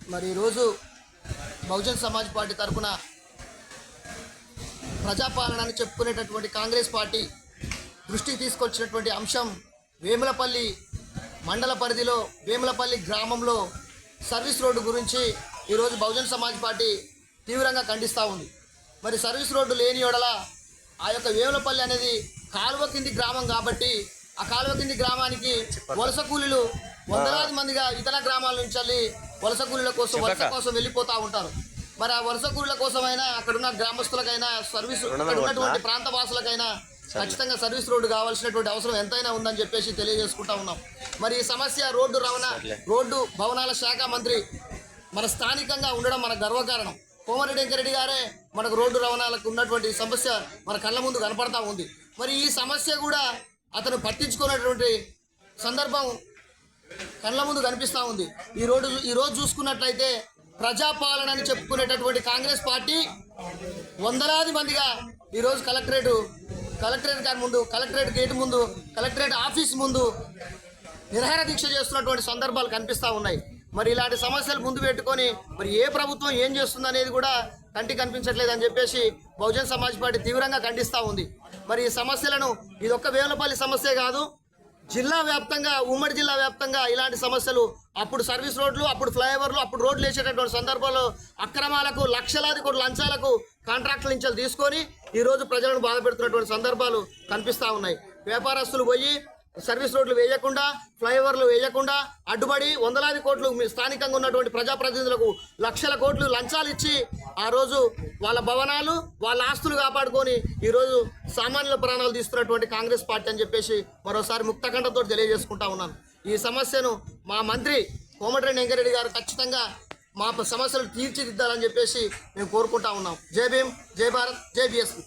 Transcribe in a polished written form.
మరి ఈరోజు బహుజన్ సమాజ్ పార్టీ తరఫున ప్రజాపాలనని చెప్పుకునేటటువంటి కాంగ్రెస్ పార్టీ దృష్టికి తీసుకొచ్చినటువంటి అంశం వేములపల్లి మండల పరిధిలో వేములపల్లి గ్రామంలో సర్వీస్ రోడ్డు గురించి ఈరోజు బహుజన్ సమాజ్ పార్టీ తీవ్రంగా ఖండిస్తూ ఉంది. మరి సర్వీస్ రోడ్డు లేని యెడల ఆ యొక్క వేములపల్లి అనేది కాలువ కింది గ్రామం కాబట్టి ఆ కాలువ కింది గ్రామానికి వలస కూలీలు వందలాది మందిగా ఇతర గ్రామాల నుంచి వెళ్ళి వలస కూలీల కోసం వెళ్ళిపోతూ ఉంటారు. మరి ఆ వలస కూలీల కోసమైనా అక్కడున్న గ్రామస్తులకైనా సర్వీస్ అక్కడ ఉన్నటువంటి ప్రాంత వాసులకైనా ఖచ్చితంగా సర్వీస్ రోడ్డు కావాల్సినటువంటి అవసరం ఎంతైనా ఉందని చెప్పేసి తెలియజేసుకుంటా ఉన్నాం. మరి ఈ సమస్య రోడ్డు భవనాల శాఖ మంత్రి మన స్థానికంగా ఉండడం మన గర్వకారణం. కోమటిరెడ్డి వెంకరెడ్డి గారే మనకు రోడ్డు రవాణాలకు ఉన్నటువంటి సమస్య మన కళ్ళ ముందు కనపడతా ఉంది. మరి ఈ సమస్య కూడా అతను పట్టించుకున్నటువంటి సందర్భం కళ్ళ ముందు కనిపిస్తూ ఉంది. ఈరోజు చూసుకున్నట్లయితే ప్రజాపాలనని చెప్పుకునేటటువంటి కాంగ్రెస్ పార్టీ వందలాది మందిగా ఈరోజు కలెక్టరేట్ గారి ముందు, కలెక్టరేట్ గేట్ ముందు, కలెక్టరేట్ ఆఫీస్ ముందు నిరాహార దీక్ష చేస్తున్నటువంటి సందర్భాలు కనిపిస్తూ ఉన్నాయి. మరి ఇలాంటి సమస్యలు ముందు పెట్టుకొని మరి ఏ ప్రభుత్వం ఏం చేస్తుంది అనేది కూడా కంటికి కనిపించట్లేదు అని చెప్పేసి బహుజన్ సమాజ్ పార్టీ తీవ్రంగా ఖండిస్తూ ఉంది. మరి ఈ సమస్యలను ఇదొక్క వేములపల్లి సమస్యే కాదు, జిల్లా వ్యాప్తంగా, ఉమ్మడి జిల్లా వ్యాప్తంగా ఇలాంటి సమస్యలు అప్పుడు సర్వీస్ రోడ్లు, అప్పుడు ఫ్లైఓవర్లు, అప్పుడు రోడ్లు వేసేటటువంటి సందర్భాల్లో అక్రమాలకు, లక్షలాది కోట్ల లంచాలకు కాంట్రాక్టుల నుంచి తీసుకొని ఈరోజు ప్రజలను బాధ పెడుతున్నటువంటి సందర్భాలు కనిపిస్తూ ఉన్నాయి. వ్యాపారస్తులు పోయి సర్వీస్ రోడ్లు వేయకుండా, ఫ్లైఓవర్లు వేయకుండా అడ్డుపడి వందలాది కోట్లు స్థానికంగా ఉన్నటువంటి ప్రజాప్రతినిధులకు లక్షల కోట్లు లంచాలు ఇచ్చి ఆ రోజు వాళ్ళ భవనాలు, వాళ్ళ ఆస్తులు కాపాడుకొని ఈరోజు సామాన్యుల ప్రాణాలు తీస్తున్నటువంటి కాంగ్రెస్ పార్టీ అని చెప్పేసి మరోసారి ముక్తకంఠంతో తెలియజేసుకుంటా ఉన్నాను. ఈ సమస్యను మా మంత్రి కోమటిరెడ్డి వెంకరెడ్డి గారు ఖచ్చితంగా మా సమస్యలు తీర్చిదిద్దాలని చెప్పేసి మేము కోరుకుంటా ఉన్నాం. జై భీమ్, జై భారత్, జై బీఎస్పీ.